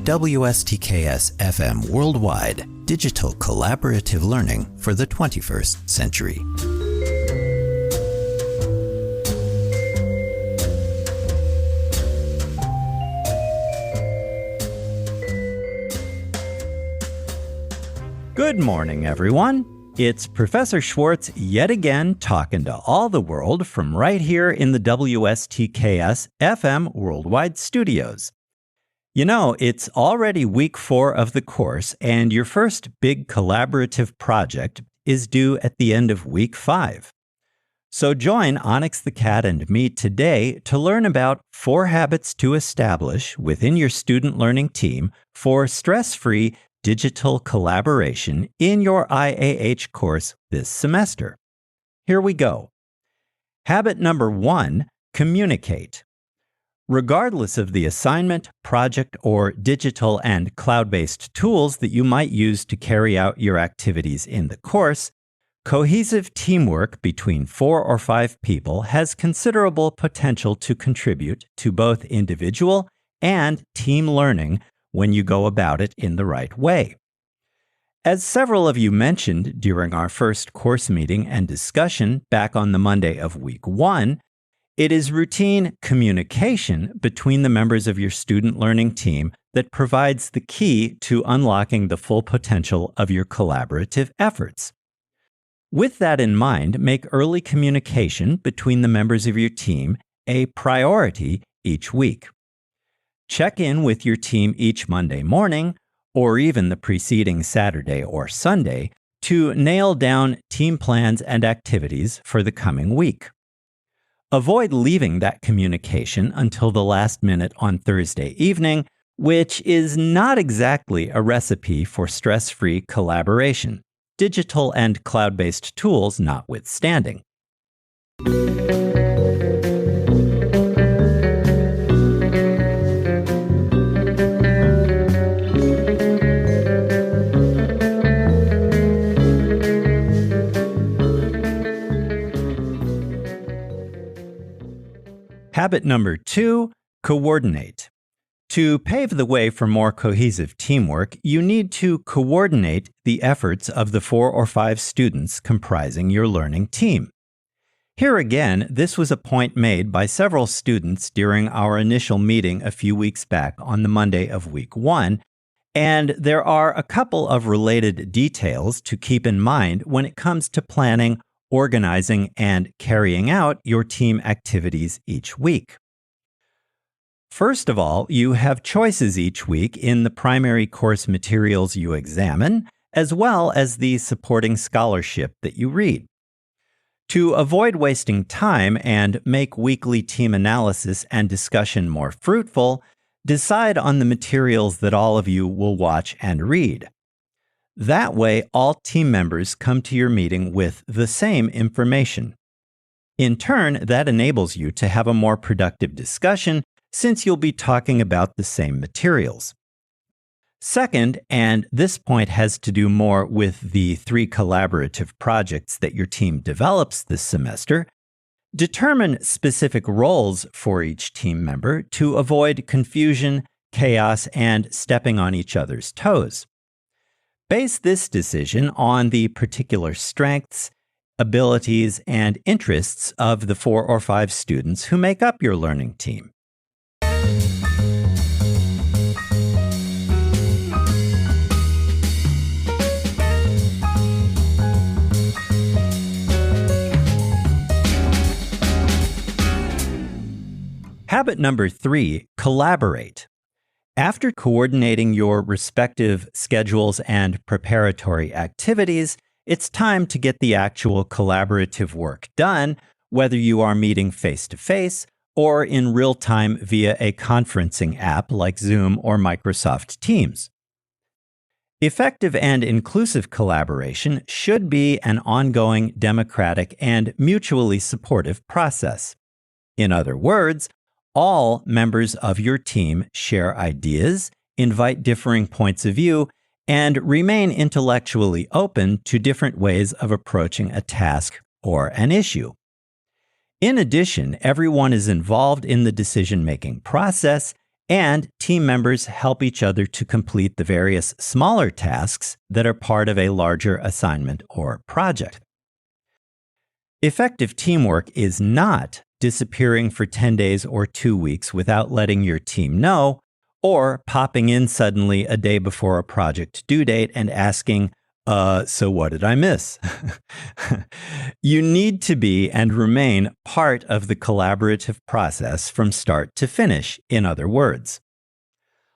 WSTKS-FM Worldwide, digital collaborative learning for the 21st century. Good morning, everyone. It's Professor Schwartz yet again talking to all the world from right here in the WSTKS-FM Worldwide studios. You know, it's already week 4 of the course, and your first big collaborative project is due at the end of week 5. So join Onyx the Cat and me today to learn about 4 habits to establish within your student learning team for stress-free digital collaboration in your IAH course this semester. Here we go. Habit number 1, communicate. Regardless of the assignment, project, or digital and cloud-based tools that you might use to carry out your activities in the course, cohesive teamwork between 4 or 5 people has considerable potential to contribute to both individual and team learning when you go about it in the right way. As several of you mentioned during our first course meeting and discussion back on the Monday of week 1, it is routine communication between the members of your student learning team that provides the key to unlocking the full potential of your collaborative efforts. With that in mind, make early communication between the members of your team a priority each week. Check in with your team each Monday morning, or even the preceding Saturday or Sunday, to nail down team plans and activities for the coming week. Avoid leaving that communication until the last minute on Thursday evening, which is not exactly a recipe for stress-free collaboration, digital and cloud-based tools notwithstanding. Habit number 2, coordinate. To pave the way for more cohesive teamwork, you need to coordinate the efforts of the 4 or 5 students comprising your learning team. Here again, this was a point made by several students during our initial meeting a few weeks back on the Monday of week 1, and there are a couple of related details to keep in mind when it comes to planning, organizing, and carrying out your team activities each week. First of all, you have choices each week in the primary course materials you examine, as well as the supporting scholarship that you read. To avoid wasting time and make weekly team analysis and discussion more fruitful, decide on the materials that all of you will watch and read. That way, all team members come to your meeting with the same information. In turn, that enables you to have a more productive discussion since you'll be talking about the same materials. Second, and this point has to do more with the 3 collaborative projects that your team develops this semester, determine specific roles for each team member to avoid confusion, chaos, and stepping on each other's toes. Base this decision on the particular strengths, abilities, and interests of the 4 or 5 students who make up your learning team. Habit number 3, collaborate. After coordinating your respective schedules and preparatory activities, it's time to get the actual collaborative work done, whether you are meeting face-to-face or in real time via a conferencing app like Zoom or Microsoft Teams. Effective and inclusive collaboration should be an ongoing, democratic, and mutually supportive process. In other words, all members of your team share ideas, invite differing points of view, and remain intellectually open to different ways of approaching a task or an issue. In addition, everyone is involved in the decision-making process and team members help each other to complete the various smaller tasks that are part of a larger assignment or project. Effective teamwork is not disappearing for 10 days or 2 weeks without letting your team know, or popping in suddenly a day before a project due date and asking, so what did I miss? You need to be and remain part of the collaborative process from start to finish, in other words.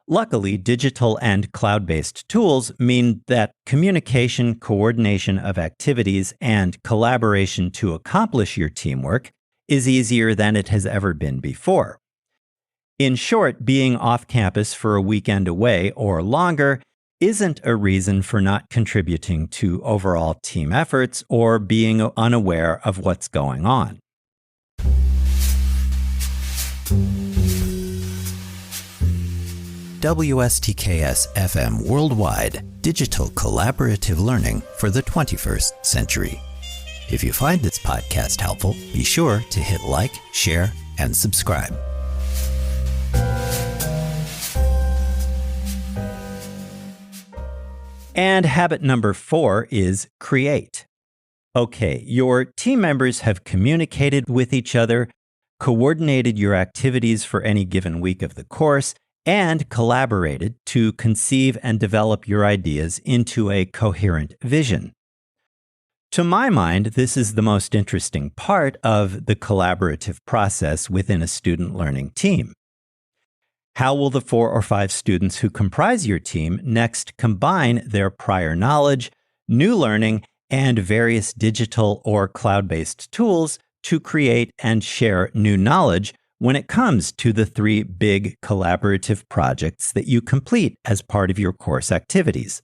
Luckily, digital and cloud-based tools mean that communication, coordination of activities, and collaboration to accomplish your teamwork is easier than it has ever been before. In short, being off campus for a weekend away or longer isn't a reason for not contributing to overall team efforts or being unaware of what's going on. WSTKS-FM Worldwide, digital collaborative learning for the 21st century. If you find this podcast helpful, be sure to hit like, share, and subscribe. And habit number 4 is create. Okay, your team members have communicated with each other, coordinated your activities for any given week of the course, and collaborated to conceive and develop your ideas into a coherent vision. To my mind, this is the most interesting part of the collaborative process within a student learning team. How will the 4 or 5 students who comprise your team next combine their prior knowledge, new learning, and various digital or cloud-based tools to create and share new knowledge when it comes to the 3 big collaborative projects that you complete as part of your course activities?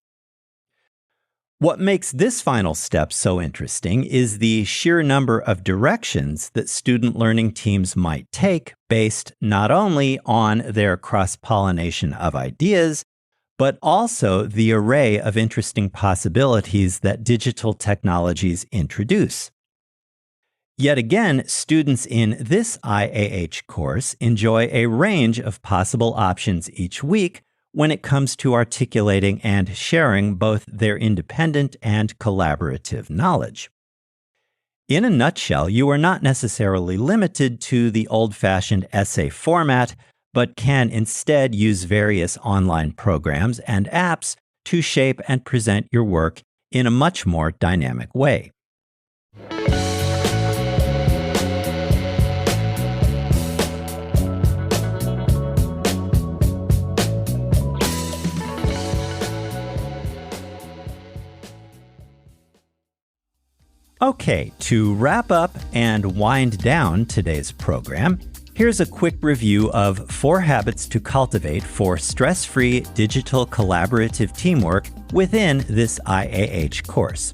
What makes this final step so interesting is the sheer number of directions that student learning teams might take based not only on their cross-pollination of ideas, but also the array of interesting possibilities that digital technologies introduce. Yet again, students in this IAH course enjoy a range of possible options each week when it comes to articulating and sharing both their independent and collaborative knowledge. In a nutshell, you are not necessarily limited to the old-fashioned essay format, but can instead use various online programs and apps to shape and present your work in a much more dynamic way. Okay, to wrap up and wind down today's program, here's a quick review of 4 habits to cultivate for stress-free digital collaborative teamwork within this IAH course.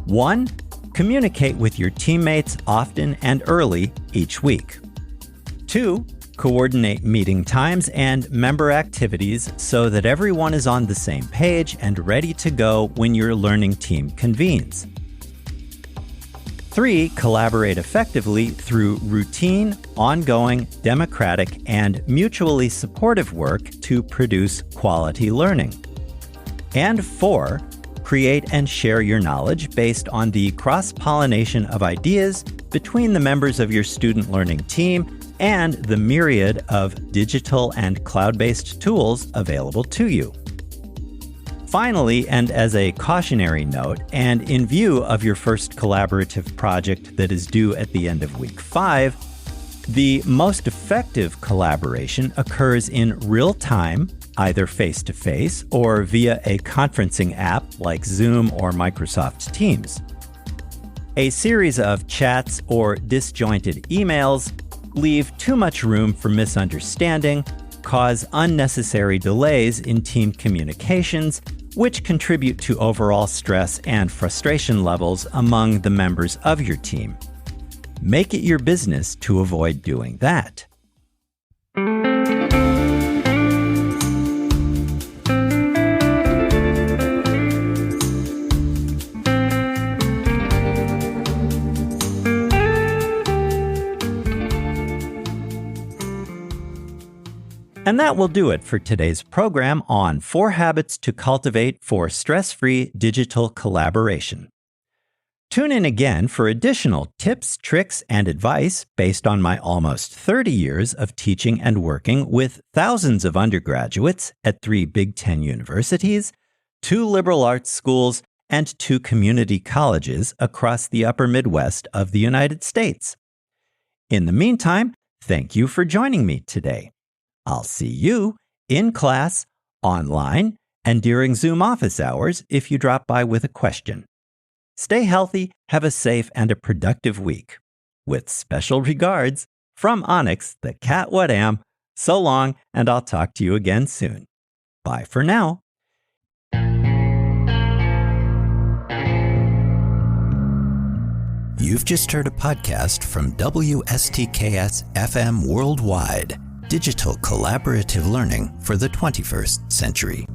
1. Communicate with your teammates often and early each week. 2. Coordinate meeting times and member activities so that everyone is on the same page and ready to go when your learning team convenes. 3. Collaborate effectively through routine, ongoing, democratic, and mutually supportive work to produce quality learning. And 4. Create and share your knowledge based on the cross-pollination of ideas between the members of your student learning team and the myriad of digital and cloud-based tools available to you. Finally, and as a cautionary note, and in view of your first collaborative project that is due at the end of week 5, the most effective collaboration occurs in real time, either face-to-face or via a conferencing app like Zoom or Microsoft Teams. A series of chats or disjointed emails leave too much room for misunderstanding, cause unnecessary delays in team communications, which contribute to overall stress and frustration levels among the members of your team. Make it your business to avoid doing that. And that will do it for today's program on 4 Habits to Cultivate for Stress-Free Digital Collaboration. Tune in again for additional tips, tricks, and advice based on my almost 30 years of teaching and working with thousands of undergraduates at 3 Big Ten universities, 2 liberal arts schools, and 2 community colleges across the upper Midwest of the United States. In the meantime, thank you for joining me today. I'll see you in class, online, and during Zoom office hours if you drop by with a question. Stay healthy, have a safe and a productive week. With special regards, from Onyx, the cat what am. So long, and I'll talk to you again soon. Bye for now. You've just heard a podcast from WSTKS-FM Worldwide, digital collaborative learning for the 21st century.